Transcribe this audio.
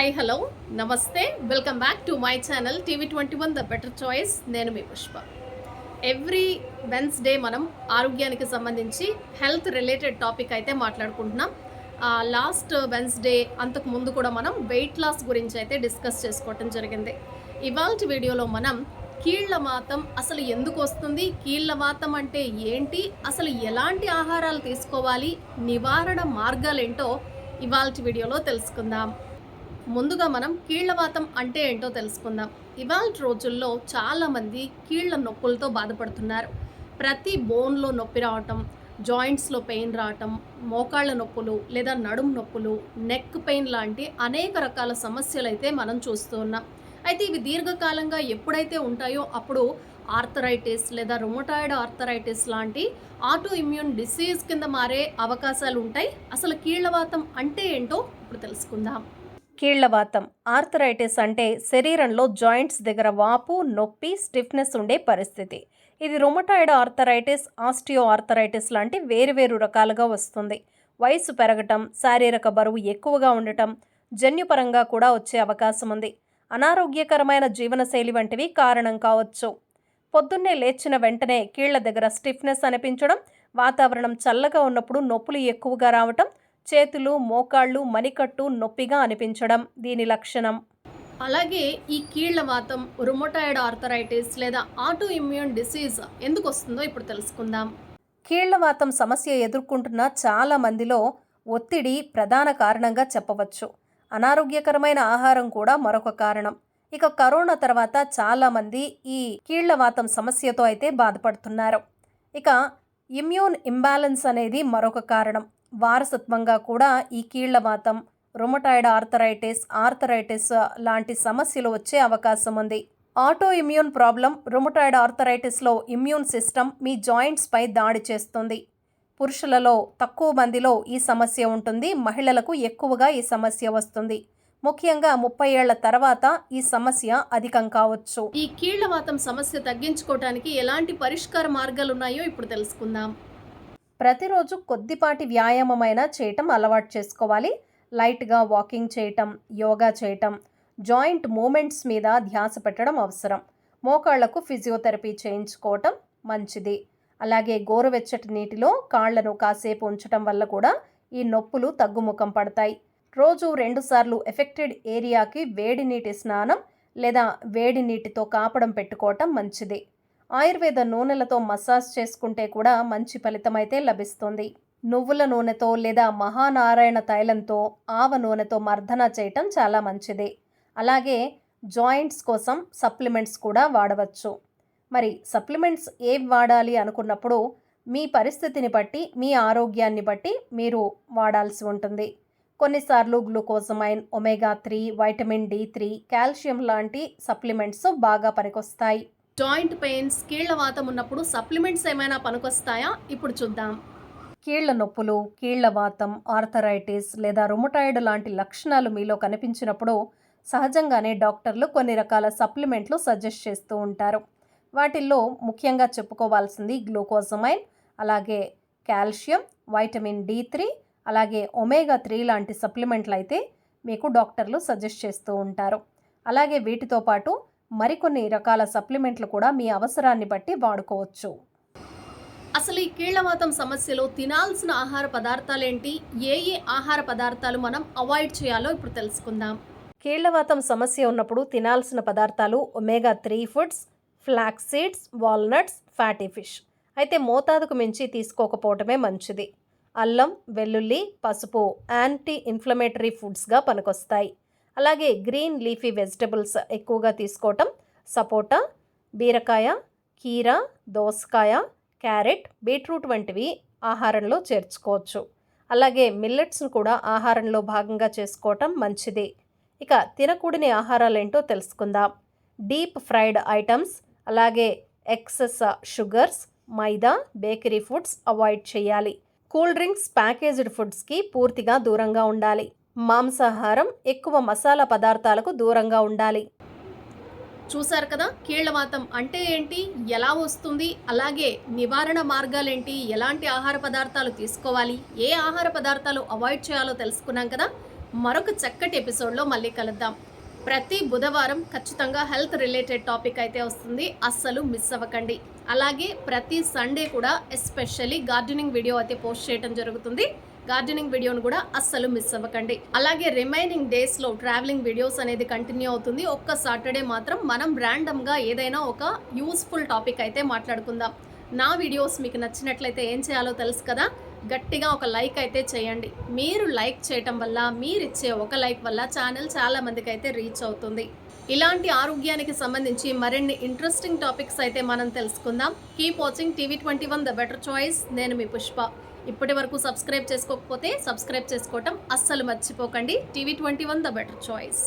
Hi hello నమస్తే welcome back to my channel TV21 the better choice. నేను మీ Pushpa. Every Wednesday మనం ఆరోగ్యానికి సంబంధించి హెల్త్ రిలేటెడ్ టాపిక్ అయితే మాట్లాడుకుంటున్నాం. లాస్ట్ వెన్స్డే అంతకు ముందు కూడా మనం వెయిట్ లాస్ గురించి అయితే డిస్కస్ చేసుకోవటం జరిగింది. ఇవాల్టి వీడియోలో మనం కీళ్ళవాతం అసలు ఎందుకు వస్తుంది, కీళ్ళవాతం అంటే ఏంటి, అసలు ఎలాంటి ఆహారాలు తీసుకోవాలి, నివారణ మార్గాలేంటో ఇవాల్టి వీడియోలో తెలుసుకుందాం. ముందుగా మనం కీళ్ళవాతం అంటే ఏంటో తెలుసుకుందాం. ఇవాల్టి రోజుల్లో చాలామంది కీళ్ళ నొప్పులతో బాధపడుతున్నారు. ప్రతి బోన్లో నొప్పి రావటం, జాయింట్స్లో పెయిన్ రావటం, మోకాళ్ళ నొప్పులు లేదా నడుము నొప్పులు, నెక్ పెయిన్ లాంటి అనేక రకాల సమస్యలు అయితే మనం చూస్తూ ఉన్నాం. అయితే ఇవి దీర్ఘకాలంగా ఎప్పుడైతే ఉంటాయో అప్పుడు ఆర్థరైటిస్ లేదా రుమటాయిడ్ ఆర్థరైటిస్ లాంటి ఆటో ఇమ్యూన్ డిసీజ్ కింద మారే అవకాశాలు ఉంటాయి. అసలు కీళ్ళవాతం అంటే ఏంటో ఇప్పుడు తెలుసుకుందాం. కీళ్లవాతం ఆర్థరైటిస్ అంటే శరీరంలో జాయింట్స్ దగ్గర వాపు, నొప్పి, స్టిఫ్నెస్ ఉండే పరిస్థితి. ఇది రుమటాయిడ్ ఆర్థరైటిస్, ఆస్టియో ఆర్థరైటిస్ లాంటి వేరువేరు రకాలుగా వస్తుంది. వయసు పెరగటం, శారీరక బరువు ఎక్కువగా ఉండటం, జన్యుపరంగా కూడా వచ్చే అవకాశం ఉంది. అనారోగ్యకరమైన జీవనశైలి వంటివి కారణం కావచ్చు. పొద్దున్నే లేచిన వెంటనే కీళ్ల దగ్గర స్టిఫ్నెస్ అనిపించడం, వాతావరణం చల్లగా ఉన్నప్పుడు నొప్పులు ఎక్కువగా రావటం, చేతులు, మోకాళ్ళు, మణికట్టు నొప్పిగా అనిపించడం దీని లక్షణం. అలాగే ఈ కీళ్ళవాతం, రుమటాయిడ్ ఆర్థరైటిస్ లేదా ఆటో ఇమ్యూన్ డిసీజ్ ఎందుకు వస్తుందో ఇప్పుడు తెలుసుకుందాం. కీళ్లవాతం సమస్య ఎదుర్కొంటున్న చాలా మందిలో ఒత్తిడి ప్రధాన కారణంగా చెప్పవచ్చు. అనారోగ్యకరమైన ఆహారం కూడా మరొక కారణం. ఇక కరోనా తర్వాత చాలామంది ఈ కీళ్లవాతం సమస్యతో అయితే బాధపడుతున్నారు. ఇక ఇమ్యూన్ ఇంబ్యాలెన్స్ అనేది మరొక కారణం. వారసత్వంగా కూడా ఈ కీళ్లవాతం, రుమటాయిడ్ ఆర్థరైటిస్ లాంటి సమస్యలు వచ్చే అవకాశం ఉంది. ఆటో ఇమ్యూన్ ప్రాబ్లం రుమటాయిడ్ ఆర్థరైటిస్లో ఇమ్యూన్ సిస్టమ్ మీ జాయింట్స్పై దాడి చేస్తుంది. పురుషులలో తక్కువ మందిలో ఈ సమస్య ఉంటుంది, మహిళలకు ఎక్కువగా ఈ సమస్య వస్తుంది. ముఖ్యంగా 30 ఏళ్ల తర్వాత ఈ సమస్య అధికం కావచ్చు. ఈ కీళ్లవాతం సమస్య తగ్గించుకోవడానికి ఎలాంటి పరిష్కార మార్గాలు ఉన్నాయో ఇప్పుడు తెలుసుకుందాం. ప్రతిరోజు కొద్దిపాటి వ్యాయామమైనా చేయటం అలవాటు చేసుకోవాలి. లైట్గా వాకింగ్ చేయటం, యోగా చేయటం, జాయింట్ మూమెంట్స్ మీద ధ్యాస పెట్టడం అవసరం. మోకాళ్లకు ఫిజియోథెరపీ చేయించుకోవటం మంచిది. అలాగే గోరువెచ్చటి నీటిలో కాళ్లను కాసేపు ఉంచటం వల్ల కూడా ఈ నొప్పులు తగ్గుముఖం పడతాయి. రోజు 2 సార్లు ఎఫెక్టెడ్ ఏరియాకి వేడి నీటి స్నానం లేదా వేడి నీటితో కాపడం పెట్టుకోవటం మంచిది. ఆయుర్వేద నూనెలతో మసాజ్ చేసుకుంటే కూడా మంచి ఫలితమైతే లభిస్తుంది. నువ్వుల నూనెతో లేదా మహానారాయణ తైలంతో, ఆవ నూనెతో మర్దన చేయటం చాలా మంచిది. అలాగే జాయింట్స్ కోసం సప్లిమెంట్స్ కూడా వాడవచ్చు. మరి సప్లిమెంట్స్ ఏవి వాడాలి అనుకున్నప్పుడు మీ పరిస్థితిని బట్టి, మీ ఆరోగ్యాన్ని బట్టి మీరు వాడాల్సి ఉంటుంది. కొన్నిసార్లు glucosamine, omega 3, vitamin D3, calcium లాంటి సప్లిమెంట్స్ బాగా పనికొస్తాయి. జాయింట్ పెయిన్స్, కీళ్లవాతం ఉన్నప్పుడు సప్లిమెంట్స్ ఏమైనా పనికొస్తాయా ఇప్పుడు చూద్దాం. కీళ్ల నొప్పులు, కీళ్లవాతం, ఆర్థరైటిస్ లేదా రుమటాయిడ్ లాంటి లక్షణాలు మీలో కనిపించినప్పుడు సహజంగానే డాక్టర్లు కొన్ని రకాల సప్లిమెంట్లు సజెస్ట్ చేస్తూ ఉంటారు. వాటిల్లో ముఖ్యంగా చెప్పుకోవాల్సింది గ్లూకోజమైన్, అలాగే కాల్షియం, వైటమిన్ D3, అలాగే ఒమేగా 3 లాంటి సప్లిమెంట్లు అయితే మీకు డాక్టర్లు సజెస్ట్ చేస్తూ ఉంటారు. అలాగే వీటితో పాటు మరికొన్ని రకాల సప్లిమెంట్లు కూడా మీ అవసరాన్ని బట్టి వాడుకోవచ్చు. అసలు ఈ కీళ్లవాతం సమస్యలో తినాల్సిన ఆహార పదార్థాలేంటి, ఏ ఆహార పదార్థాలు మనం అవాయిడ్ చేయాలో ఇప్పుడు తెలుసుకుందాం. కీళ్లవాతం సమస్య ఉన్నప్పుడు తినాల్సిన పదార్థాలు omega 3 foods, flax seeds, walnuts, fatty fish. అయితే మోతాదుకు మించి తీసుకోకపోవటమే మంచిది. అల్లం, వెల్లుల్లి, పసుపు యాంటీ ఇన్ఫ్లమేటరీ ఫుడ్స్గా పనికొస్తాయి. అలాగే గ్రీన్ లీఫీ వెజిటబుల్స్ ఎక్కువగా తీసుకోవటం, సపోటా, బీరకాయ, కీరా, దోసకాయ, క్యారెట్, బీట్రూట్ వంటివి ఆహారంలో చేర్చుకోవచ్చు. అలాగే మిల్లెట్స్ను కూడా ఆహారంలో భాగంగా చేసుకోవటం మంచిది. ఇక తినకూడని ఆహారాలేంటో తెలుసుకుందాం. డీప్ ఫ్రైడ్ ఐటమ్స్, అలాగే ఎక్సెస్ షుగర్స్, మైదా, బేకరీ ఫుడ్స్ అవాయిడ్ చేయాలి. కూల్ డ్రింక్స్, ప్యాకేజ్డ్ ఫుడ్స్కి పూర్తిగా దూరంగా ఉండాలి. మాంసాహారం, ఎక్కువ మసాలా పదార్థాలకు దూరంగా ఉండాలి. చూసారు కదా కీళ్లవాతం అంటే ఏంటి, ఎలా వస్తుంది, అలాగే నివారణ మార్గాలేంటి, ఎలాంటి ఆహార పదార్థాలు తీసుకోవాలి, ఏ ఆహార పదార్థాలు అవాయిడ్ చేయాలో తెలుసుకున్నాం కదా. మరొక చక్కటి ఎపిసోడ్లో మళ్ళీ కలుద్దాం. ప్రతి బుధవారం ఖచ్చితంగా హెల్త్ రిలేటెడ్ టాపిక్ అయితే వస్తుంది, అస్సలు మిస్ అవ్వకండి. అలాగే ప్రతి సండే కూడా ఎస్పెషల్లీ గార్డెనింగ్ వీడియో అయితే పోస్ట్ చేయడం జరుగుతుంది. గార్డెనింగ్ వీడియోను కూడా అస్సలు మిస్ అవ్వకండి. అలాగే రిమైనింగ్ డేస్లో ట్రావెలింగ్ వీడియోస్ అనేది కంటిన్యూ అవుతుంది. ఒక్క సాటర్డే మాత్రం మనం ర్యాండమ్గా ఏదైనా ఒక యూస్ఫుల్ టాపిక్ అయితే మాట్లాడుకుందాం. నా వీడియోస్ మీకు నచ్చినట్లయితే ఏం చేయాలో తెలుసు కదా, గట్టిగా ఒక లైక్ అయితే చేయండి. మీరు లైక్ చేయటం వల్ల, మీరిచ్చే ఒక లైక్ వల్ల ఛానల్ చాలా మందికి అయితే రీచ్ అవుతుంది. ఇలాంటి ఆరోగ్యానికి సంబంధించి మరిన్ని ఇంట్రెస్టింగ్ టాపిక్స్ అయితే మనం తెలుసుకుందాం. Keep watching TV21 the better choice. నేను మీ పుష్ప. ఇప్పటి వరకు సబ్స్క్రైబ్ చేసుకోకపోతే సబ్స్క్రైబ్ చేసుకోవటం అస్సలు మర్చిపోకండి. TV21 the better choice.